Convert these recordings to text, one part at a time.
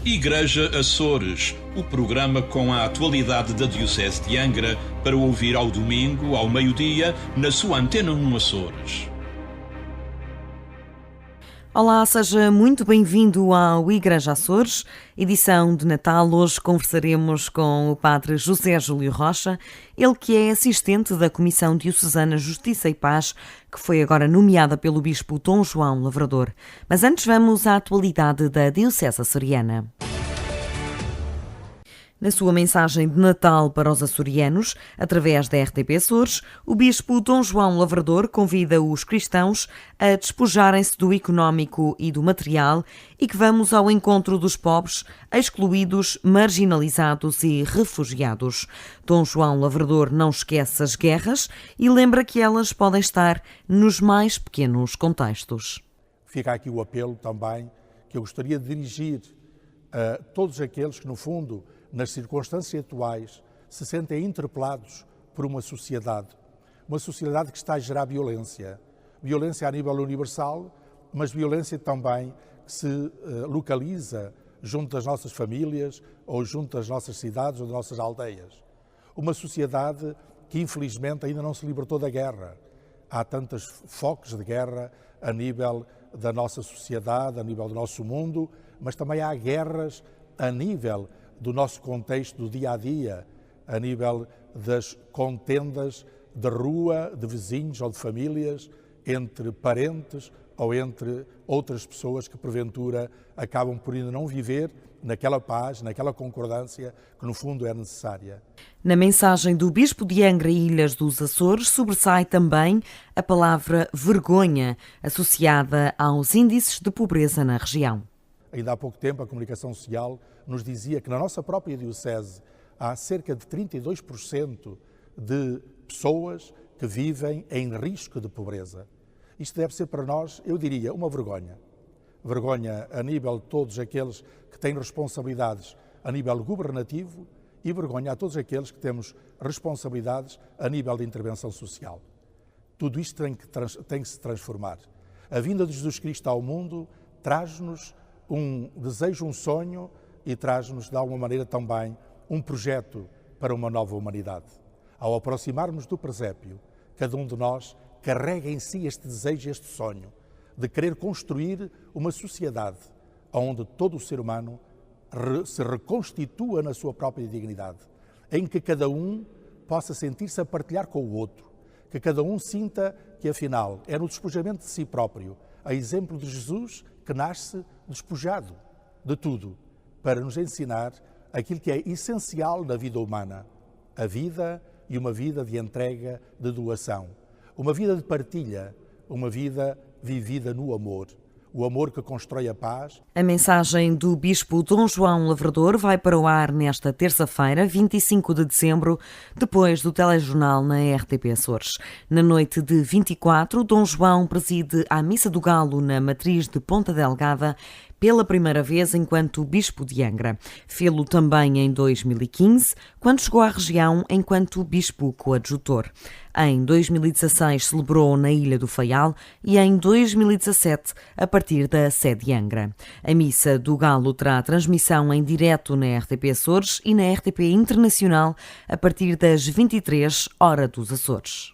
Igreja Açores, o programa com a atualidade da Diocese de Angra, para ouvir ao domingo, ao meio-dia, na sua Antena 1 Açores. Olá, seja muito bem-vindo ao Igreja Açores, edição de Natal. Hoje conversaremos com o Padre José Júlio Rocha, ele que é assistente da Comissão Diocesana Justiça e Paz, que foi agora nomeada pelo Bispo Dom João Lavrador. Mas antes vamos à atualidade da Diocese açoriana. Na sua mensagem de Natal para os açorianos, através da RTP Açores, o Bispo Dom João Lavrador convida os cristãos a despojarem-se do económico e do material e que vamos ao encontro dos pobres, excluídos, marginalizados e refugiados. Dom João Lavrador não esquece as guerras e lembra que elas podem estar nos mais pequenos contextos. Fica aqui o apelo também que eu gostaria de dirigir a todos aqueles que, no fundo, nas circunstâncias atuais, se sentem interpelados por uma sociedade que está a gerar violência a nível universal, mas violência também que se localiza junto das nossas famílias ou junto das nossas cidades ou das nossas aldeias. Uma sociedade que infelizmente ainda não se libertou da guerra. Há tantos focos de guerra a nível da nossa sociedade, a nível do nosso mundo, mas também há guerras a nível do nosso contexto do dia-a-dia, a nível das contendas de rua, de vizinhos ou de famílias, entre parentes ou entre outras pessoas que porventura acabam por ainda não viver naquela paz, naquela concordância que no fundo é necessária. Na mensagem do Bispo de Angra e Ilhas dos Açores sobressai também a palavra vergonha, associada aos índices de pobreza na região. Ainda há pouco tempo a comunicação social nos dizia que na nossa própria diocese há cerca de 32% de pessoas que vivem em risco de pobreza. Isto deve ser para nós, eu diria, uma vergonha. Vergonha a nível de todos aqueles que têm responsabilidades a nível governativo e vergonha a todos aqueles que temos responsabilidades a nível de intervenção social. Tudo isto tem que se transformar. A vinda de Jesus Cristo ao mundo traz-nos um desejo, um sonho e traz-nos, de alguma maneira, também um projeto para uma nova humanidade. Ao aproximarmos do presépio, cada um de nós carrega em si este desejo, este sonho, de querer construir uma sociedade onde todo o ser humano se reconstitua na sua própria dignidade, em que cada um possa sentir-se a partilhar com o outro, que cada um sinta que, afinal, é no despojamento de si próprio, a exemplo de Jesus, que nasce despojado de tudo, para nos ensinar aquilo que é essencial na vida humana, a vida e uma vida de entrega, de doação, uma vida de partilha, uma vida vivida no amor, o amor que constrói a paz. A mensagem do Bispo Dom João Lavrador vai para o ar nesta terça-feira, 25 de dezembro, depois do telejornal na RTP Açores. Na noite de 24, Dom João preside a Missa do Galo na Matriz de Ponta Delgada, pela primeira vez enquanto Bispo de Angra. Fê-lo também em 2015, quando chegou à região enquanto Bispo coadjutor. Em 2016 celebrou na Ilha do Faial e em 2017 a partir da sede de Angra. A Missa do Galo terá transmissão em direto na RTP Açores e na RTP Internacional a partir das 23 hora dos Açores.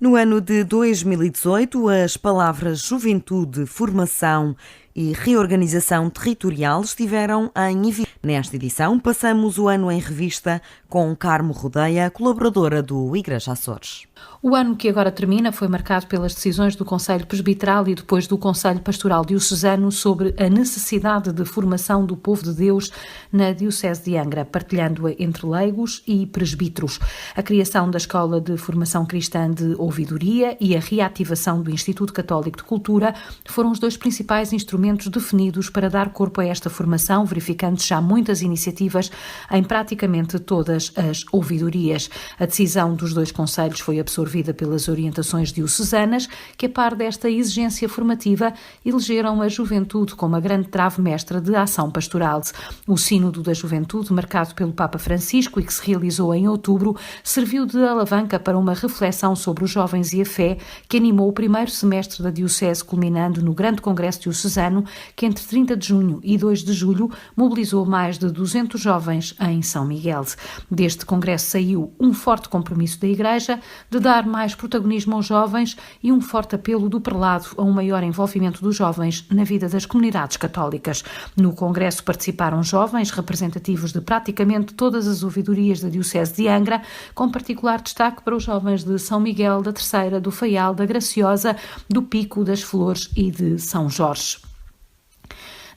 No ano de 2018, as palavras juventude, formação e reorganização territorial estiveram em evidência. Nesta edição, passamos o ano em revista com Carmo Rodeia, colaboradora do Igreja Açores. O ano que agora termina foi marcado pelas decisões do Conselho Presbiteral e depois do Conselho Pastoral Diocesano sobre a necessidade de formação do povo de Deus na Diocese de Angra, partilhando-a entre leigos e presbíteros. A criação da Escola de Formação Cristã de Ouvidoria e a reativação do Instituto Católico de Cultura foram os dois principais instrumentos definidos para dar corpo a esta formação, verificando já muitas iniciativas em praticamente todas as ouvidorias. A decisão dos dois conselhos foi absorvida pelas orientações diocesanas, que, a par desta exigência formativa, elegeram a juventude como a grande trave mestra de ação pastoral. O Sínodo da Juventude, marcado pelo Papa Francisco e que se realizou em outubro, serviu de alavanca para uma reflexão sobre os jovens e a fé, que animou o primeiro semestre da Diocese, culminando no Grande Congresso Diocesano, diocesano, que entre 30 de junho e 2 de julho mobilizou mais de 200 jovens em São Miguel. Deste congresso saiu um forte compromisso da Igreja de dar mais protagonismo aos jovens e um forte apelo do prelado a um maior envolvimento dos jovens na vida das comunidades católicas. No congresso participaram jovens representativos de praticamente todas as ouvidorias da Diocese de Angra, com particular destaque para os jovens de São Miguel, da Terceira, do Faial, da Graciosa, do Pico, das Flores e de São Jorge.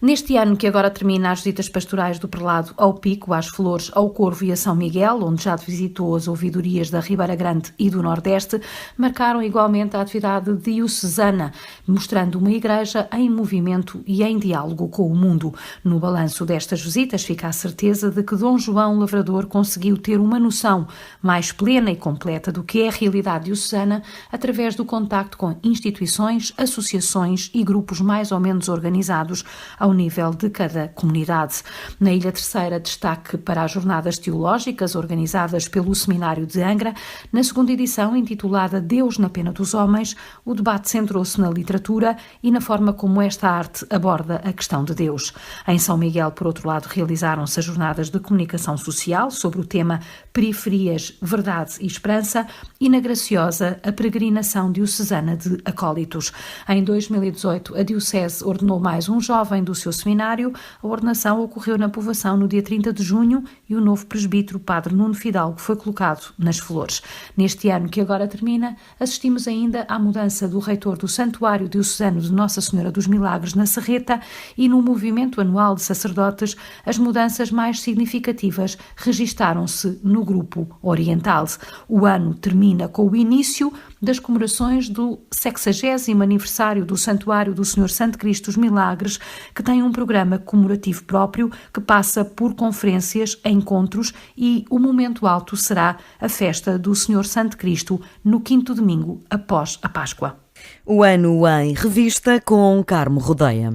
Neste ano que agora termina, as visitas pastorais do prelado ao Pico, às Flores, ao Corvo e a São Miguel, onde já visitou as ouvidorias da Ribeira Grande e do Nordeste, marcaram igualmente a atividade diocesana, mostrando uma igreja em movimento e em diálogo com o mundo. No balanço destas visitas fica a certeza de que Dom João Lavrador conseguiu ter uma noção mais plena e completa do que é a realidade diocesana através do contacto com instituições, associações e grupos mais ou menos organizados ao nível de cada comunidade. Na Ilha Terceira, destaque para as jornadas teológicas organizadas pelo Seminário de Angra. Na segunda edição, intitulada Deus na Pena dos Homens, o debate centrou-se na literatura e na forma como esta arte aborda a questão de Deus. Em São Miguel, por outro lado, realizaram-se as jornadas de comunicação social sobre o tema Periferias, Verdade e Esperança, e na Graciosa, a peregrinação diocesana de acólitos. Em 2018, a Diocese ordenou mais um jovem do seu seminário. A ordenação ocorreu na povoação no dia 30 de junho e o novo presbítero, Padre Nuno Fidalgo, foi colocado nas Flores. Neste ano que agora termina, assistimos ainda à mudança do reitor do Santuário Diocesano de Nossa Senhora dos Milagres na Serreta e no movimento anual de sacerdotes, as mudanças mais significativas registaram-se no grupo oriental. O ano termina com o início das comemorações do 60º aniversário do Santuário do Senhor Santo Cristo dos Milagres, que tem um programa comemorativo próprio que passa por conferências, encontros, e o momento alto será a festa do Senhor Santo Cristo no 5º domingo após a Páscoa. O ano em revista com Carmo Rodeia.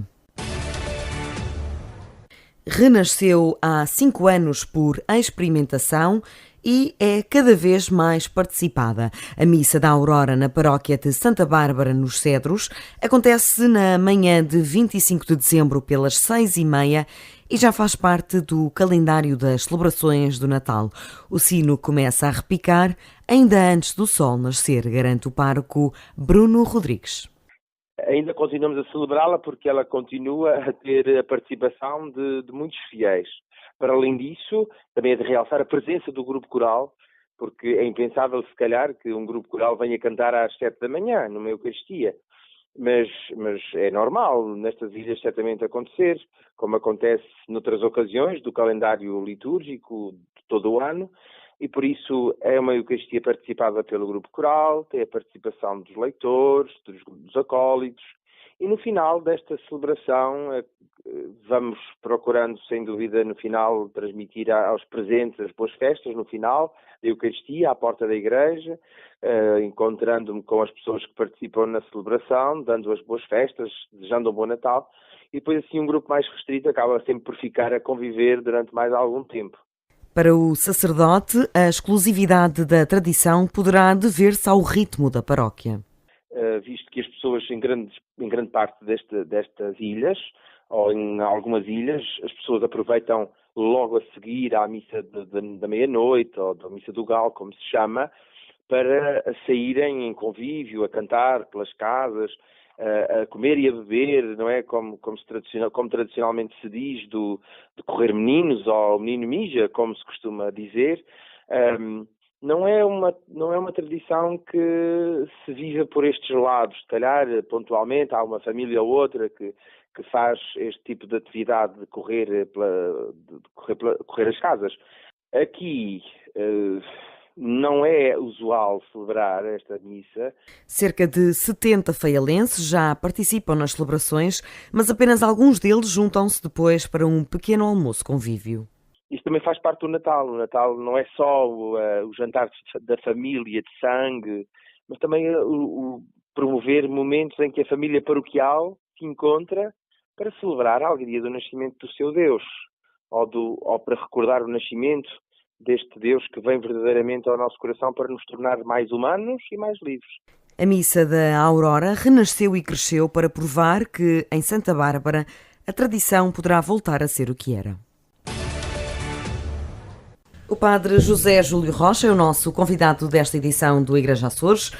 Renasceu há 5 anos por experimentação e é cada vez mais participada. A Missa da Aurora na paróquia de Santa Bárbara, nos Cedros, acontece na manhã de 25 de dezembro pelas 6h30 e já faz parte do calendário das celebrações do Natal. O sino começa a repicar ainda antes do sol nascer, garante o pároco Bruno Rodrigues. Ainda continuamos a celebrá-la porque ela continua a ter a participação de muitos fiéis. Para além disso, também é de realçar a presença do grupo coral, porque é impensável, se calhar, que um grupo coral venha cantar às 7 da manhã, numa Eucaristia. Mas é normal nestas ilhas certamente acontecer, como acontece noutras ocasiões do calendário litúrgico de todo o ano, e por isso é uma Eucaristia participada pelo grupo coral, tem a participação dos leitores, dos acólitos, e no final desta celebração vamos procurando, sem dúvida, no final transmitir aos presentes as boas festas, no final da Eucaristia, à porta da igreja, encontrando-me com as pessoas que participam na celebração, dando as boas festas, desejando um bom Natal, e depois assim um grupo mais restrito acaba sempre por ficar a conviver durante mais algum tempo. Para o sacerdote, a exclusividade da tradição poderá dever-se ao ritmo da paróquia. Visto que as pessoas em grande parte destas ilhas, ou em algumas ilhas, as pessoas aproveitam logo a seguir à missa da meia-noite, ou da missa do galo, como se chama, para saírem em convívio, a cantar pelas casas, a comer e a beber, não é? Como tradicionalmente se diz, de correr meninos, ou menino mija, como se costuma dizer. Não é uma tradição que se vive por estes lados. Se calhar, pontualmente, há uma família ou outra que faz este tipo de atividade de correr as casas. Aqui não é usual celebrar esta missa. Cerca de 70 faialenses já participam nas celebrações, mas apenas alguns deles juntam-se depois para um pequeno almoço convívio. Isto também faz parte do Natal. O Natal não é só o jantar da família, de sangue, mas também o promover momentos em que a família paroquial se encontra para celebrar a alegria do nascimento do seu Deus, ou para recordar o nascimento deste Deus que vem verdadeiramente ao nosso coração para nos tornar mais humanos e mais livres. A missa da Aurora renasceu e cresceu para provar que, em Santa Bárbara, a tradição poderá voltar a ser o que era. O padre José Júlio Rocha é o nosso convidado desta edição do Igreja Açores.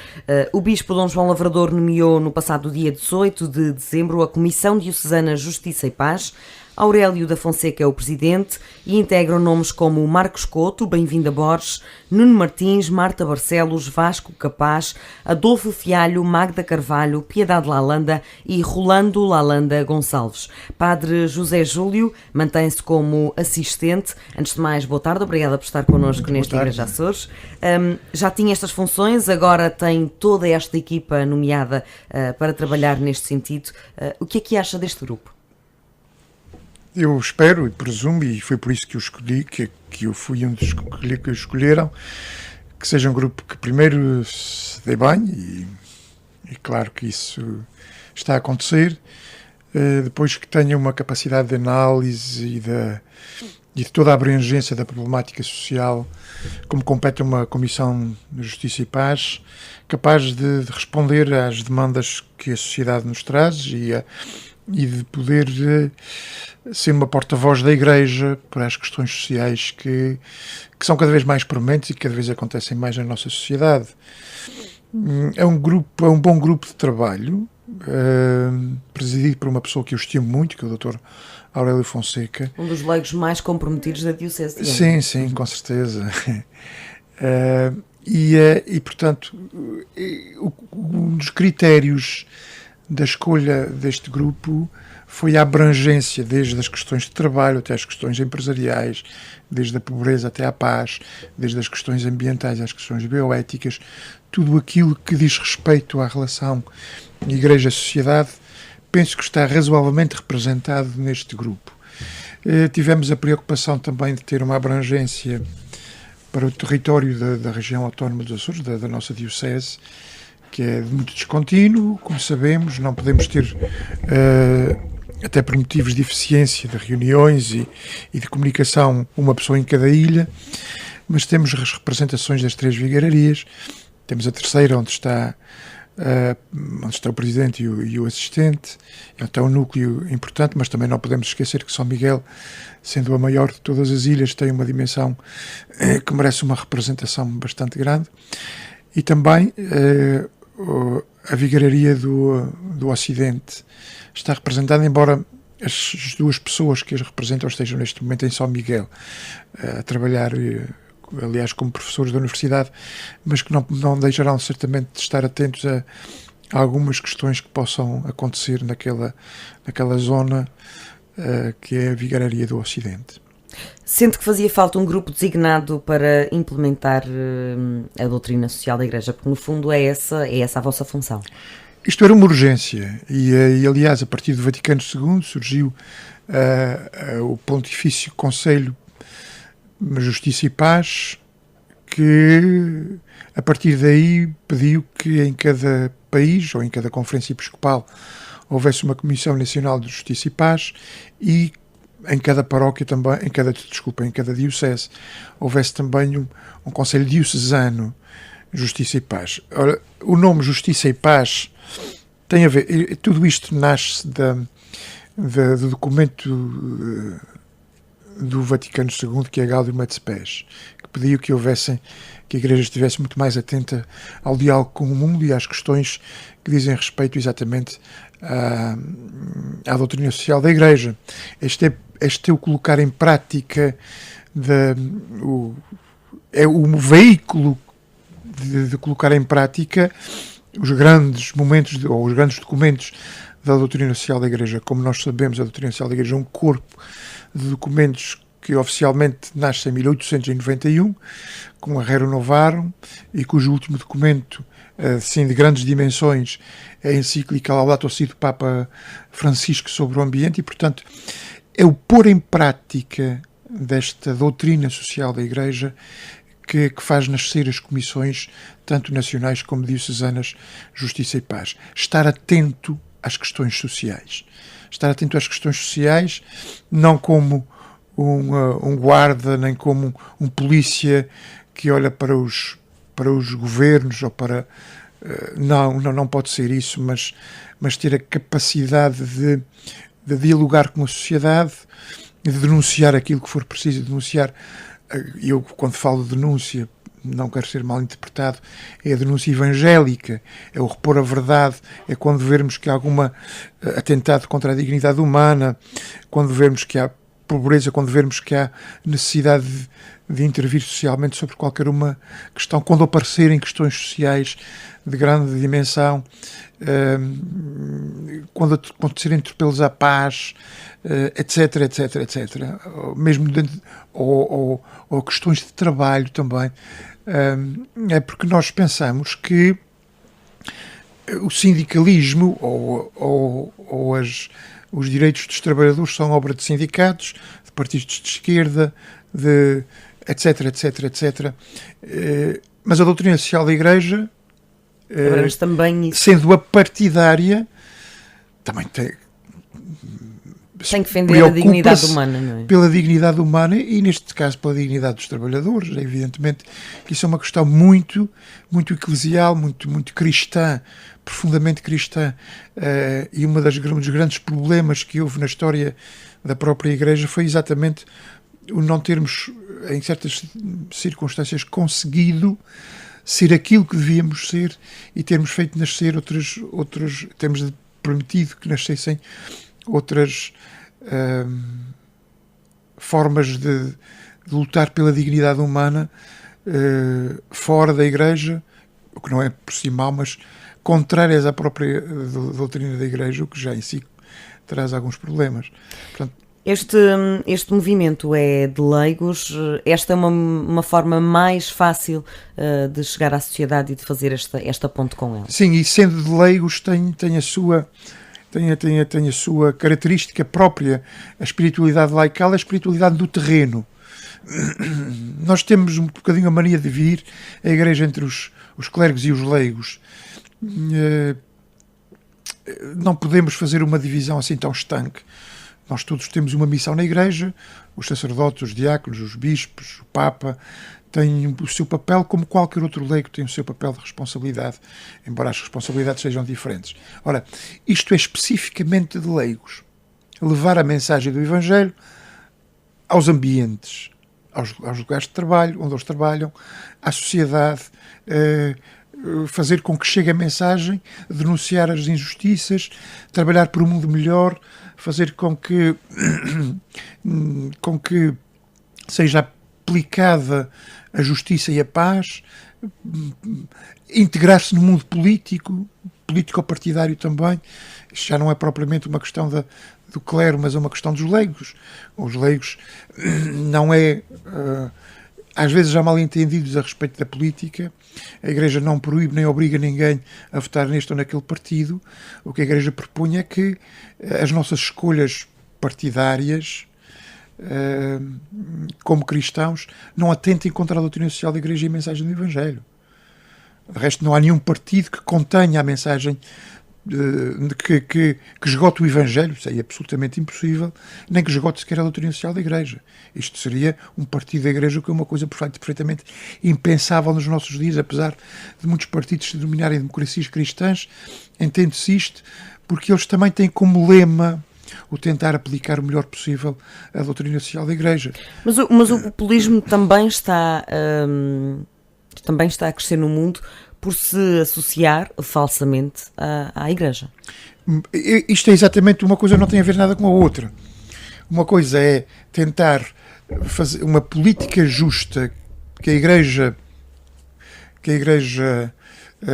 O bispo Dom João Lavrador nomeou no passado dia 18 de dezembro a Comissão Diocesana Justiça e Paz. Aurélio da Fonseca é o presidente e integram nomes como Marcos Couto, Bem-vinda Borges, Nuno Martins, Marta Barcelos, Vasco Capaz, Adolfo Fialho, Magda Carvalho, Piedade Lalanda e Rolando Lalanda Gonçalves. Padre José Júlio mantém-se como assistente. Antes de mais, boa tarde, obrigada por estar connosco neste Igreja Açores. Já tinha estas funções, agora tem toda esta equipa nomeada para trabalhar neste sentido. O que é que acha deste grupo? Eu espero e presumo, e foi por isso que eu escolhi, que eu fui um dos que escolheram, que seja um grupo que primeiro se dê bem, e claro que isso está a acontecer, depois que tenha uma capacidade de análise e de toda a abrangência da problemática social, como compete uma Comissão de Justiça e Paz, capaz de responder às demandas que a sociedade nos traz e de poder ser uma porta-voz da Igreja para as questões sociais que são cada vez mais prementes e que cada vez acontecem mais na nossa sociedade. É um bom grupo de trabalho, presidido por uma pessoa que eu estimo muito, que é o Dr. Aurélio Fonseca. Um dos leigos mais comprometidos da Diocese de Angra. Sim, com certeza. Portanto, um dos critérios da escolha deste grupo foi a abrangência, desde as questões de trabalho até as questões empresariais, desde a pobreza até à paz, desde as questões ambientais às questões bioéticas, tudo aquilo que diz respeito à relação Igreja-sociedade, penso que está razoavelmente representado neste grupo. Tivemos a preocupação também de ter uma abrangência para o território da região autónoma dos Açores, da nossa Diocese, que é muito descontínuo, como sabemos, não podemos ter, até por motivos de eficiência de reuniões e de comunicação, uma pessoa em cada ilha, mas temos as representações das 3 vigararias, temos a terceira onde está o presidente e o assistente, então um núcleo importante, mas também não podemos esquecer que São Miguel, sendo a maior de todas as ilhas, tem uma dimensão que merece uma representação bastante grande, e também a vigararia do Ocidente está representada, embora as 2 pessoas que as representam estejam neste momento em São Miguel a trabalhar, aliás, como professores da universidade, mas que não deixarão certamente de estar atentos a algumas questões que possam acontecer naquela zona que é a vigararia do Ocidente. Sente que fazia falta um grupo designado para implementar a doutrina social da Igreja, porque no fundo é essa a vossa função? Isto era uma urgência e aliás, a partir do Vaticano II surgiu o Pontifício Conselho de Justiça e Paz, que a partir daí pediu que em cada país ou em cada conferência episcopal houvesse uma Comissão Nacional de Justiça e Paz e em cada paróquia também, em cada diocese, houvesse também um Conselho Diocesano Justiça e Paz. Ora, o nome Justiça e Paz tem a ver, tudo isto nasce do documento do Vaticano II, que é Gaudium et Spes, que pediu que a Igreja estivesse muito mais atenta ao diálogo com o mundo e às questões que dizem respeito exatamente à doutrina social da Igreja. Este é o colocar em prática, é o veículo de colocar em prática os grandes momentos ou os grandes documentos da doutrina social da Igreja. Como nós sabemos, a doutrina social da Igreja é um corpo de documentos que oficialmente nasce em 1891, com a Rerum Novarum, e cujo último documento, assim, de grandes dimensões, é a encíclica Laudato Si do Papa Francisco sobre o ambiente, e, portanto, é o pôr em prática desta doutrina social da Igreja que faz nascer as comissões, tanto nacionais como diocesanas, Justiça e Paz. Estar atento às questões sociais. Estar atento às questões sociais, não como um guarda, nem como um polícia que olha para os governos ou para não pode ser isso, mas ter a capacidade de dialogar com a sociedade, de denunciar aquilo que for preciso denunciar. Eu, quando falo de denúncia, não quero ser mal interpretado, é a denúncia evangélica, é o repor a verdade, é quando vermos que há algum atentado contra a dignidade humana, quando vermos que há pobreza, quando vermos que há necessidade de intervir socialmente sobre qualquer uma questão, quando aparecerem questões sociais de grande dimensão, quando acontecerem atropelos à paz, etc, etc, etc. Mesmo ou questões de trabalho também. É porque nós pensamos que o sindicalismo os direitos dos trabalhadores são obra de sindicatos, de partidos de esquerda, etc, etc, etc. Mas a doutrina social da Igreja, também isso. sendo a partidária, também tem que defender a dignidade humana, não é? Pela dignidade humana e, neste caso, pela dignidade dos trabalhadores. É evidentemente que isso é uma questão muito, muito eclesial, muito, muito cristã, profundamente cristã. E um dos grandes problemas que houve na história da própria Igreja foi exatamente o não termos, em certas circunstâncias, conseguido ser aquilo que devíamos ser e termos feito nascer temos permitido que nascessem outras formas de lutar pela dignidade humana fora da Igreja, o que não é por si mal, mas contrárias à própria doutrina da Igreja, o que já em si traz alguns problemas. Portanto, Este movimento é de leigos. Esta é uma forma mais fácil de chegar à sociedade e de fazer esta ponte com ela. Sim, e sendo de leigos tem a sua característica própria. A espiritualidade laical é a espiritualidade do terreno. Nós temos um bocadinho a mania de dividir a Igreja entre os clérigos e os leigos. Não podemos fazer uma divisão assim tão estanque. Nós todos temos uma missão na Igreja, os sacerdotes, os diáconos, os bispos, o Papa, têm o seu papel, como qualquer outro leigo tem o seu papel de responsabilidade, embora as responsabilidades sejam diferentes. Ora, isto é especificamente de leigos. Levar a mensagem do Evangelho aos ambientes, aos lugares de trabalho, onde eles trabalham, à sociedade, fazer com que chegue a mensagem, denunciar as injustiças, trabalhar por um mundo melhor, fazer com que seja aplicada a justiça e a paz, integrar-se no mundo político-partidário também. Isto já não é propriamente uma questão do clero, mas é uma questão dos leigos. Os leigos não é... às vezes há mal entendidos a respeito da política. A Igreja não proíbe nem obriga ninguém a votar neste ou naquele partido. O que a Igreja propõe é que as nossas escolhas partidárias, como cristãos, não atentem contra a doutrina social da Igreja e a mensagem do Evangelho. De resto, não há nenhum partido que contenha a mensagem que esgote o Evangelho. Isso é absolutamente impossível, nem que esgote sequer a doutrina social da Igreja. Isto seria um partido da Igreja, que é uma coisa perfeitamente impensável nos nossos dias, apesar de muitos partidos se denominarem democracias cristãs. Entende-se isto porque eles também têm como lema o tentar aplicar o melhor possível a doutrina social da Igreja. Mas o populismo também está a crescer no mundo por se associar falsamente à Igreja. Isto é exatamente uma coisa, não tem a ver nada com a outra. Uma coisa é tentar fazer uma política justa que a Igreja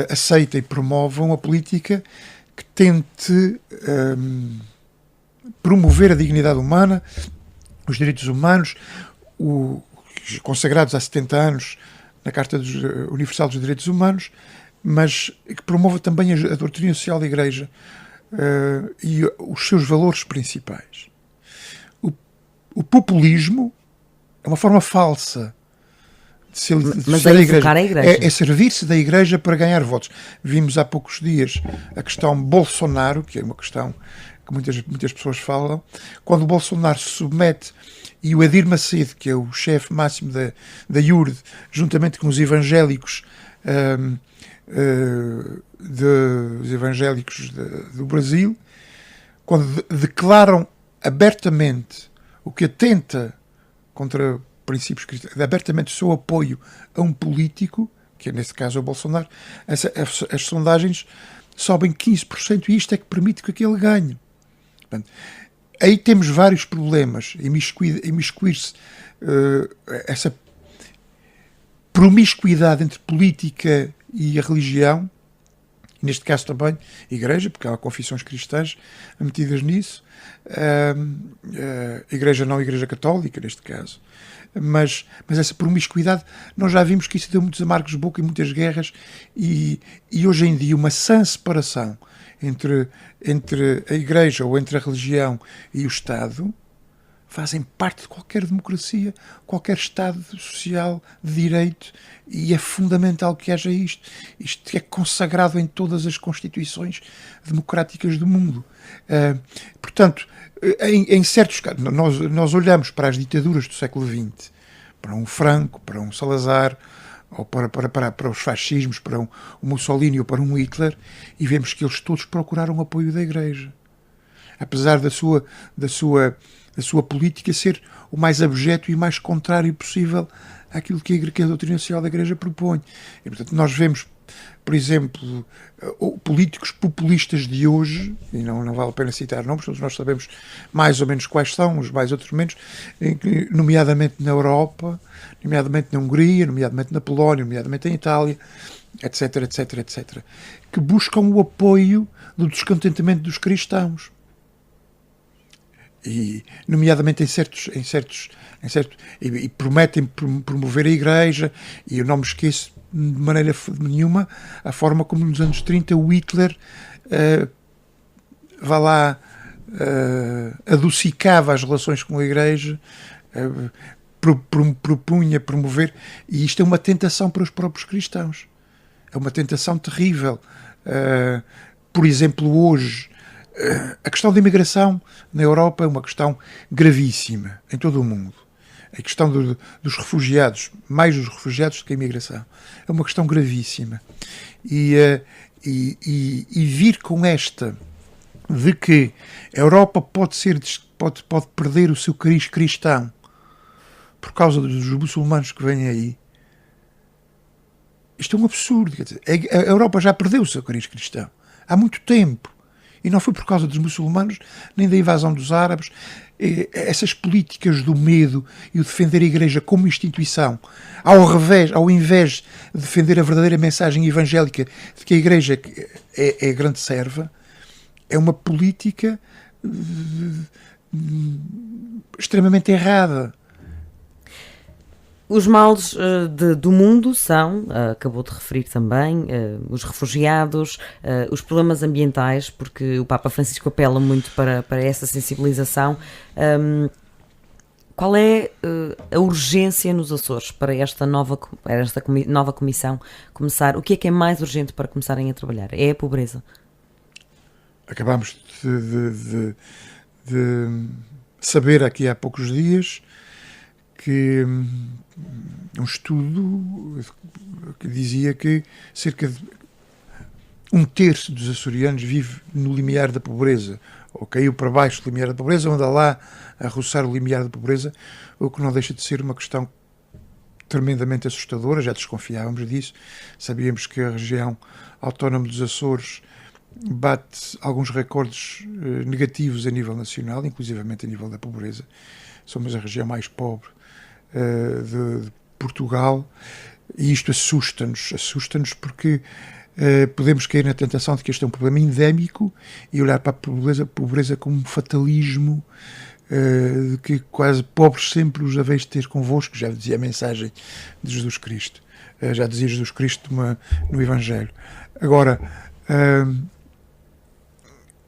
aceita e promove, uma política que tente promover a dignidade humana, os direitos humanos, consagrados há 70 anos na Carta Universal dos Direitos Humanos, mas que promova também a doutrina social da Igreja e os seus valores principais. O populismo é uma forma falsa de ser a Igreja. É servir-se da Igreja para ganhar votos. Vimos há poucos dias a questão Bolsonaro, que é uma questão que muitas pessoas falam. Quando o Bolsonaro se submete e o Edir Macedo, que é o chefe máximo da IURD, juntamente com os evangélicos, dos evangélicos do Brasil, quando declaram abertamente o que atenta contra princípios cristãos, abertamente o seu apoio a um político, que nesse caso é o Bolsonaro, as sondagens sobem 15% e isto é que permite que ele ganhe. Portanto, aí temos vários problemas. Imiscuir-se, essa promiscuidade entre política e a religião, neste caso também a Igreja, porque há confissões cristãs metidas nisso, Igreja não Igreja Católica, neste caso. Mas essa promiscuidade, nós já vimos que isso deu muitos amargos de boca e muitas guerras, e hoje em dia uma sã separação entre a Igreja ou entre a religião e o Estado fazem parte de qualquer democracia, qualquer Estado social de direito, e é fundamental que haja isto. Isto é consagrado em todas as constituições democráticas do mundo. Portanto, em certos casos, nós olhamos para as ditaduras do século XX, para um Franco, para um Salazar, ou para os fascismos, para um Mussolini ou para um Hitler, e vemos que eles todos procuraram o apoio da Igreja. Apesar da sua política ser o mais abjeto e mais contrário possível àquilo que a doutrina social da Igreja propõe. E, portanto, nós vemos, por exemplo, políticos populistas de hoje, e não vale a pena citar nomes, todos nós sabemos mais ou menos quais são, os mais outros menos, nomeadamente na Europa, nomeadamente na Hungria, nomeadamente na Polónia, nomeadamente em Itália, etc, etc, etc, que buscam o apoio do descontentamento dos cristãos. E, nomeadamente e prometem promover a Igreja, e eu não me esqueço de maneira nenhuma a forma como nos anos 30 o Hitler adocicava as relações com a Igreja, propunha promover, e isto é uma tentação para os próprios cristãos, é uma tentação terrível. Por exemplo, hoje a questão da imigração na Europa é uma questão gravíssima em todo o mundo. A questão dos refugiados, mais dos refugiados do que a imigração, é uma questão gravíssima. E vir com esta de que a Europa pode perder o seu cariz cristão por causa dos muçulmanos que vêm aí, isto é um absurdo. Quer dizer, a Europa já perdeu o seu cariz cristão há muito tempo. E não foi por causa dos muçulmanos, nem da invasão dos árabes. Essas políticas do medo e o defender a Igreja como instituição, ao invés de defender a verdadeira mensagem evangélica de que a Igreja é a grande serva, é uma política extremamente errada. Os males do mundo são, acabou de referir também, os refugiados, os problemas ambientais, porque o Papa Francisco apela muito para essa sensibilização. Qual é a urgência nos Açores para esta nova comissão começar? O que é mais urgente para começarem a trabalhar? É a pobreza? Acabámos de saber aqui há poucos dias que um estudo que dizia que cerca de 1/3 dos açorianos vive no limiar da pobreza, ou caiu para baixo do limiar da pobreza, ou anda lá a roçar o limiar da pobreza, o que não deixa de ser uma questão tremendamente assustadora. Já desconfiávamos disso, sabíamos que a região autónoma dos Açores bate alguns recordes negativos a nível nacional, inclusivamente a nível da pobreza. Somos a região mais pobre de Portugal, e isto assusta-nos porque podemos cair na tentação de que este é um problema endémico e olhar para a pobreza como um fatalismo, de que quase pobres sempre os haveis de ter convosco, já dizia a mensagem de Jesus Cristo, já dizia Jesus Cristo no Evangelho. Agora,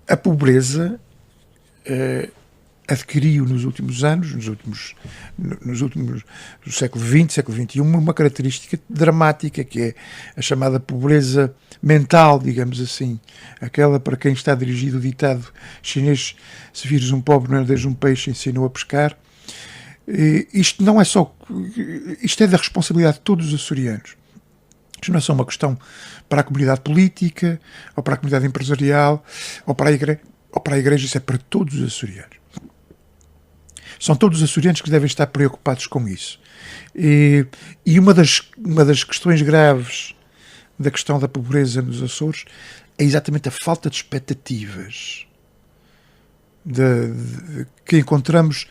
a pobreza adquiriu nos últimos anos, do século XX, século XXI, uma característica dramática, que é a chamada pobreza mental, digamos assim, aquela para quem está dirigido o ditado chinês: se vires um pobre não lhe dês um peixe, ensinou a pescar. Isto não é só, isto é da responsabilidade de todos os açorianos, Isto não é só uma questão para a comunidade política, ou para a comunidade empresarial, ou para a Igreja, isso é para todos os açorianos. São todos os açorianos que devem estar preocupados com isso. E uma das questões graves da questão da pobreza nos Açores é exatamente a falta de expectativas que encontramos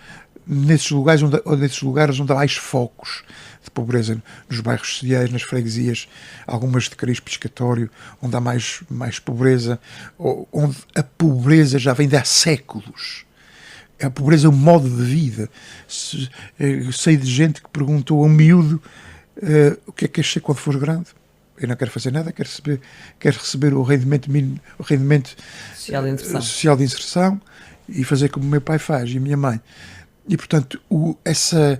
nesses lugares onde há mais focos de pobreza, nos bairros sociais, nas freguesias, algumas de cariz pescatório, onde há mais pobreza, onde a pobreza já vem de há séculos. A pobreza é um modo de vida. Eu sei de gente que perguntou a um miúdo o que é que queres ser quando fores grande? Eu não quero fazer nada, quero receber o rendimento mínimo, o rendimento social de inserção e fazer como o meu pai faz e a minha mãe. E, portanto, essa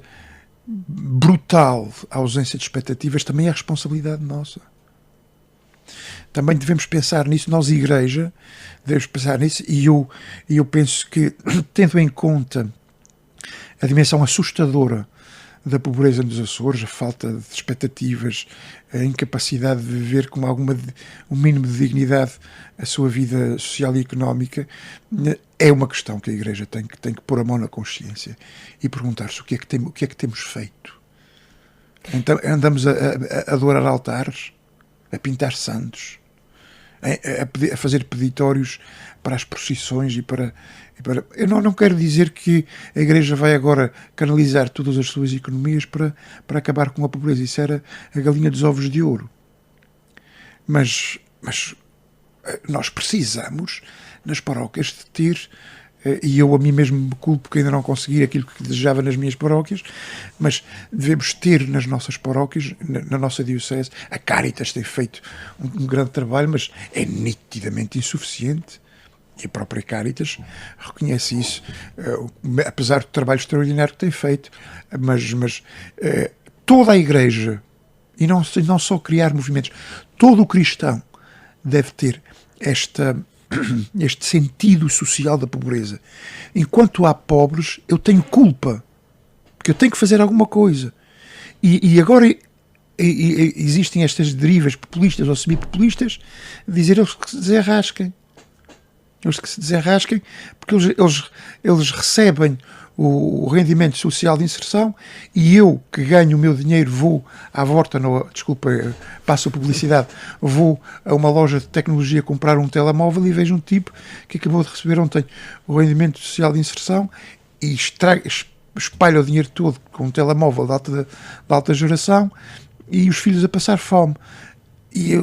brutal ausência de expectativas também é responsabilidade nossa. Também devemos pensar nisso, nós, Igreja, devemos pensar nisso, e eu penso que, tendo em conta a dimensão assustadora da pobreza nos Açores, a falta de expectativas, a incapacidade de viver com um mínimo de dignidade a sua vida social e económica, é uma questão que a Igreja tem que pôr a mão na consciência e perguntar-se o que é que temos feito. Então, andamos a adorar altares, a pintar santos, a fazer peditórios para as procissões e para... Eu não quero dizer que a Igreja vai agora canalizar todas as suas economias para acabar com a pobreza. Isso era a galinha dos ovos de ouro. Mas nós precisamos, nas paróquias, de ter, e eu a mim mesmo me culpo porque ainda não consegui aquilo que desejava nas minhas paróquias, mas devemos ter nas nossas paróquias, na nossa diocese. A Caritas tem feito um grande trabalho, mas é nitidamente insuficiente. E a própria Caritas reconhece isso, apesar do trabalho extraordinário que tem feito. Mas toda a Igreja, e não só criar movimentos, todo o cristão deve ter este sentido social da pobreza. Enquanto há pobres, eu tenho culpa, porque eu tenho que fazer alguma coisa. E agora existem estas derivas populistas ou semi-populistas, de dizer eles que se desenrasquem. Eles que se desenrasquem, porque eles recebem o rendimento social de inserção e eu, que ganho o meu dinheiro, vou à volta, desculpa, passo a publicidade, vou a uma loja de tecnologia comprar um telemóvel e vejo um tipo que acabou de receber ontem o rendimento social de inserção e espalha o dinheiro todo com um telemóvel de alta geração e os filhos a passar fome. E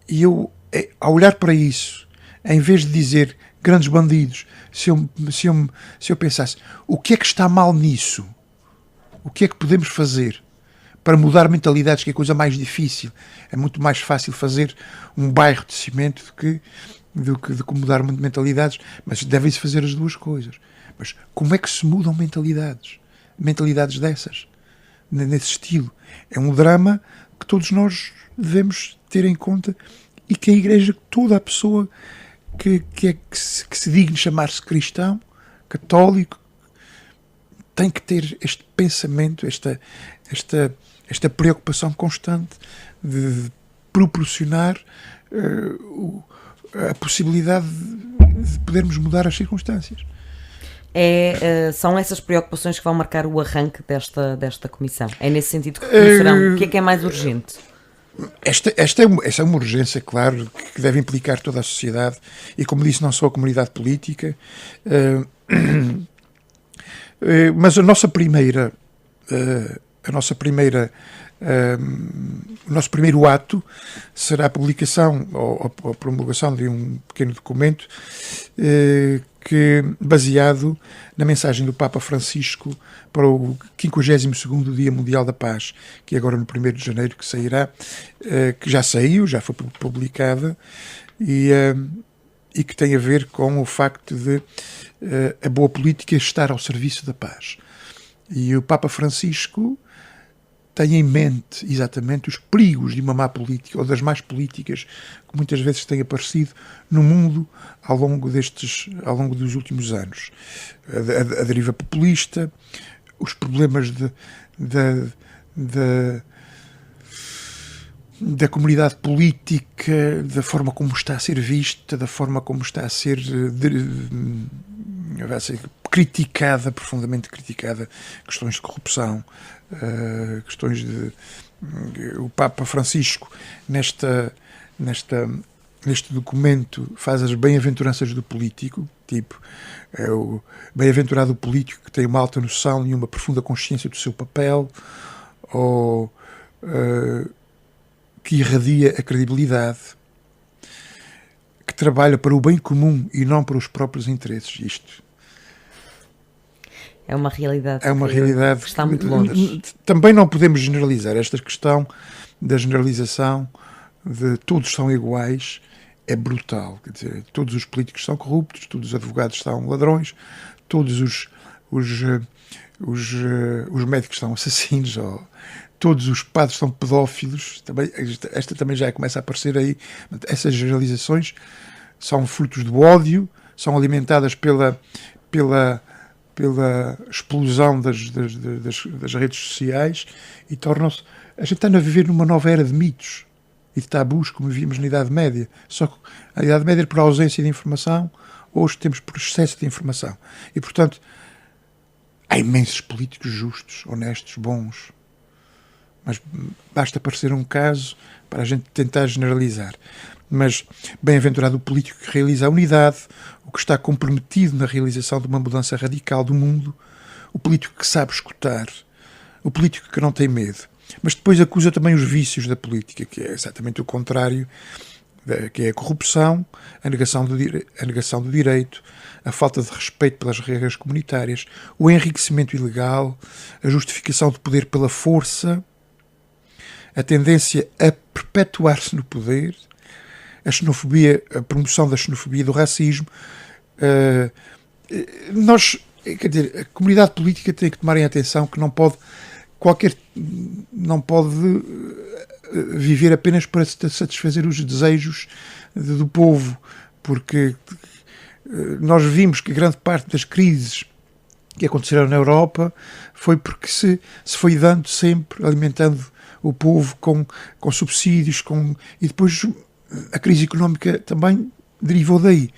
eu, ao olhar para isso, em vez de dizer grandes bandidos, se eu pensasse o que é que está mal nisso? O que é que podemos fazer para mudar mentalidades, que é a coisa mais difícil? É muito mais fácil fazer um bairro de cimento do que mudar mentalidades, mas devem-se fazer as duas coisas. Mas como é que se mudam mentalidades? Mentalidades dessas, nesse estilo. É um drama que todos nós devemos ter em conta e que a Igreja, toda a pessoa que se digne chamar-se cristão, católico, tem que ter este pensamento, esta preocupação constante de proporcionar a possibilidade de podermos mudar as circunstâncias. São essas preocupações que vão marcar o arranque desta comissão? É nesse sentido que conhecerão o que é mais urgente? Esta é uma urgência, claro, que deve implicar toda a sociedade e, como disse, não só a comunidade política, mas o nosso primeiro ato será a publicação ou a promulgação de um pequeno documento baseado na mensagem do Papa Francisco para o 52º Dia Mundial da Paz, que é agora no 1º de janeiro que sairá, que já saiu, já foi publicada, e que tem a ver com o facto de a boa política estar ao serviço da paz. E o Papa Francisco tem em mente exatamente os perigos de uma má política, ou das más políticas que muitas vezes têm aparecido no mundo ao longo dos últimos anos. A deriva populista, os problemas da comunidade política, da forma como está a ser vista, da forma como está a ser criticada, profundamente criticada, questões de corrupção, questões de... O Papa Francisco, neste documento, faz as bem-aventuranças do político, tipo, é o bem-aventurado o político que tem uma alta noção e uma profunda consciência do seu papel, ou que irradia a credibilidade, que trabalha para o bem comum e não para os próprios interesses. Isto é uma realidade, que está muito longe. Também não podemos generalizar. Esta questão da generalização de todos são iguais é brutal. Quer dizer, todos os políticos são corruptos, todos os advogados são ladrões, todos os médicos são assassinos, ou todos os padres são pedófilos. Também, esta também já começa a aparecer aí. Essas generalizações são frutos do ódio, são alimentadas pela explosão das redes sociais e tornam-se... A gente está a viver numa nova era de mitos e de tabus, como víamos na Idade Média. Só que a Idade Média era por ausência de informação, hoje temos por excesso de informação. E, portanto, há imensos políticos justos, honestos, bons. Mas basta aparecer um caso para a gente tentar generalizar. Mas bem-aventurado o político que realiza a unidade, o que está comprometido na realização de uma mudança radical do mundo, o político que sabe escutar, o político que não tem medo. Mas depois acusa também os vícios da política, que é exatamente o contrário, que é a corrupção, a negação do direito, a falta de respeito pelas regras comunitárias, o enriquecimento ilegal, a justificação do poder pela força, a tendência a perpetuar-se no poder, a xenofobia, a promoção da xenofobia e do racismo. Quer dizer, a comunidade política tem que tomar em atenção que não pode viver apenas para satisfazer os desejos do povo, porque nós vimos que grande parte das crises que aconteceram na Europa foi porque se foi dando sempre, alimentando o povo com subsídios, e depois a crise económica também derivou daí.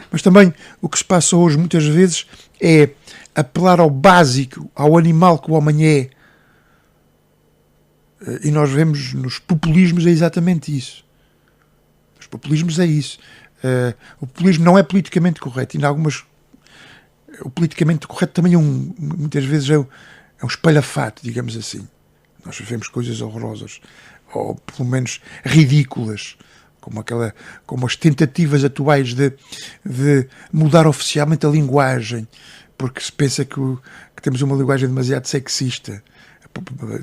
Mas também o que se passa hoje muitas vezes é apelar ao básico, ao animal que o homem é. E nós vemos nos populismos é exatamente isso. Os populismos é isso. O populismo não é politicamente correto. E o politicamente correto também muitas vezes é um espalhafato, digamos assim. Nós vemos coisas horrorosas, ou pelo menos ridículas, como as tentativas atuais de mudar oficialmente a linguagem, porque se pensa que temos uma linguagem demasiado sexista.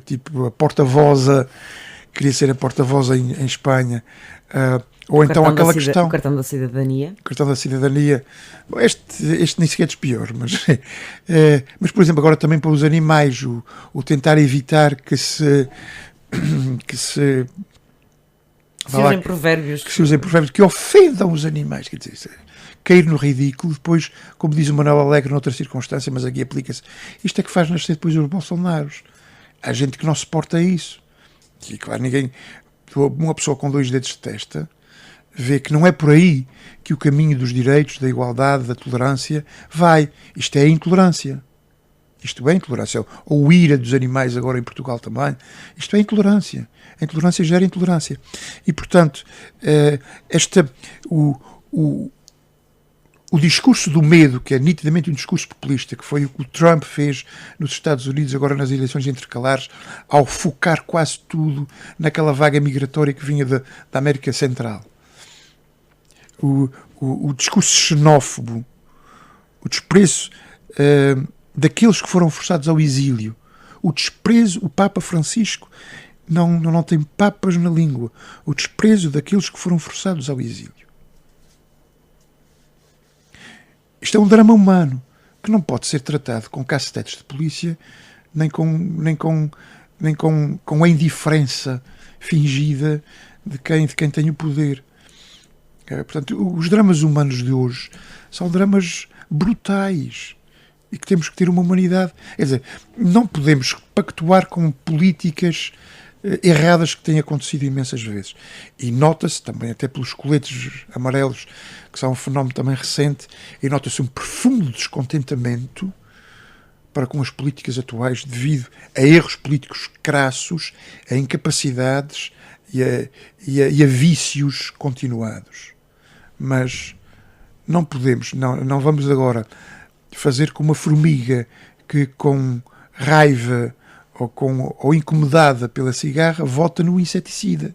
Tipo a porta-voza, queria ser a porta-voza em Espanha, ou então aquela questão... O cartão da cidadania. O cartão da cidadania. Este nem sequer é dos piores, mas, por exemplo, agora também para os animais, o tentar evitar que se usem provérbios. Que se usem provérbios que ofendam os animais, quer dizer, cair no ridículo, depois, como diz o Manuel Alegre noutra circunstância, mas aqui aplica-se, isto é que faz nascer depois os Bolsonaros. Há gente que não suporta isso. E claro, uma pessoa com 2 dedos de testa vê que não é por aí que o caminho dos direitos, da igualdade, da tolerância vai. Isto é a intolerância. Isto é a intolerância. Ou ira dos animais agora em Portugal também. Isto é a intolerância. A intolerância gera intolerância. E, portanto, o discurso do medo, que é nitidamente um discurso populista, que foi o que o Trump fez nos Estados Unidos agora nas eleições intercalares, ao focar quase tudo naquela vaga migratória que vinha da América Central. O discurso xenófobo, o desprezo daqueles que foram forçados ao exílio, o desprezo, o Papa Francisco não tem papas na língua, o desprezo daqueles que foram forçados ao exílio. Isto é um drama humano que não pode ser tratado com cacetetes de polícia nem com a indiferença fingida de quem tem o poder. Portanto, os dramas humanos de hoje são dramas brutais e que temos que ter uma humanidade. Quer dizer, não podemos pactuar com políticas erradas que têm acontecido imensas vezes. E nota-se também, até pelos coletes amarelos, que são um fenómeno também recente, e nota-se um profundo descontentamento para com as políticas atuais devido a erros políticos crassos, a incapacidades e a vícios continuados. Mas não podemos, não vamos agora fazer como uma formiga que com raiva ou incomodada pela cigarra vota no inseticida.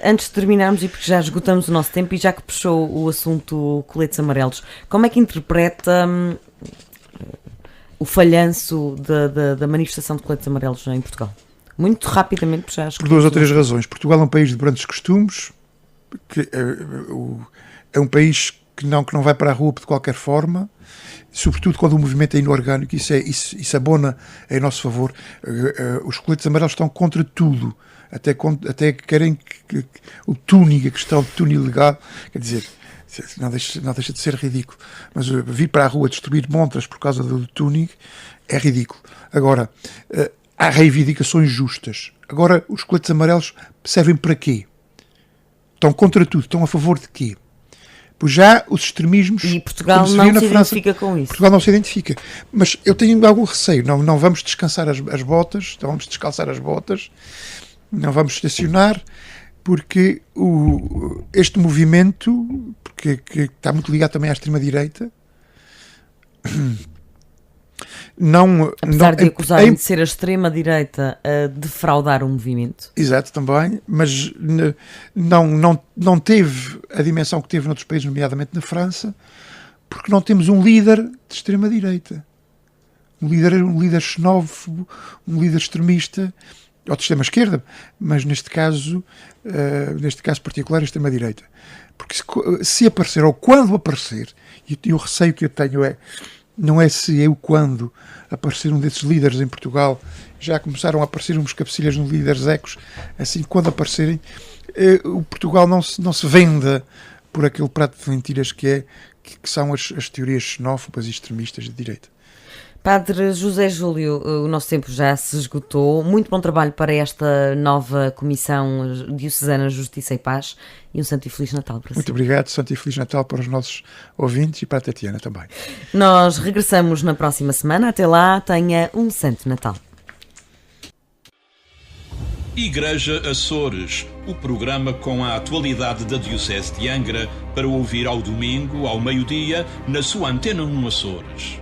Antes de terminarmos, e porque já esgotamos o nosso tempo e já que puxou o assunto coletes amarelos, como é que interpreta o falhanço da manifestação de coletes amarelos em Portugal? Muito rapidamente, já por 2 ou 3 razões. Portugal é um país de brandos costumes, que é um país que não vai para a rua de qualquer forma, sobretudo quando o movimento é inorgânico, isso abona em nosso favor. Os coletes amarelos estão contra tudo, até querem que o tuning, a questão de tuning ilegal, quer dizer, não deixa de ser ridículo, mas vir para a rua destruir montras por causa do tuning é ridículo. Agora, há reivindicações justas. Agora, os coletes amarelos servem para quê? Estão contra tudo, estão a favor de quê? Pois já os extremismos... E Portugal não se identifica com isso. Portugal não se identifica. Mas eu tenho algum receio. Não vamos descansar as botas, não vamos descalçar as botas, não vamos estacionar, porque este movimento, que está muito ligado também à extrema-direita, apesar de acusarem de ser a extrema-direita a defraudar o movimento. Exato, também, mas não teve a dimensão que teve noutros países, nomeadamente na França, porque não temos um líder de extrema-direita. Um líder xenófobo, um líder extremista, ou de extrema-esquerda, mas neste caso particular, a extrema-direita. Porque se aparecer, ou quando aparecer, e o receio que eu tenho não é se eu quando aparecer um desses líderes em Portugal, já começaram a aparecer uns cabecilhas de líderes ecos, assim, quando aparecerem, o Portugal não se venda por aquele prato de mentiras que são as teorias xenófobas e extremistas de direita. Padre José Júlio, o nosso tempo já se esgotou. Muito bom trabalho para esta nova Comissão Diocesana Justiça e Paz e um Santo e Feliz Natal para si. Muito obrigado, Santo e Feliz Natal para os nossos ouvintes e para a Tatiana também. Nós regressamos na próxima semana. Até lá, tenha um Santo Natal. Igreja Açores, o programa com a atualidade da Diocese de Angra para ouvir ao domingo, ao meio-dia, na sua Antena 1 Açores.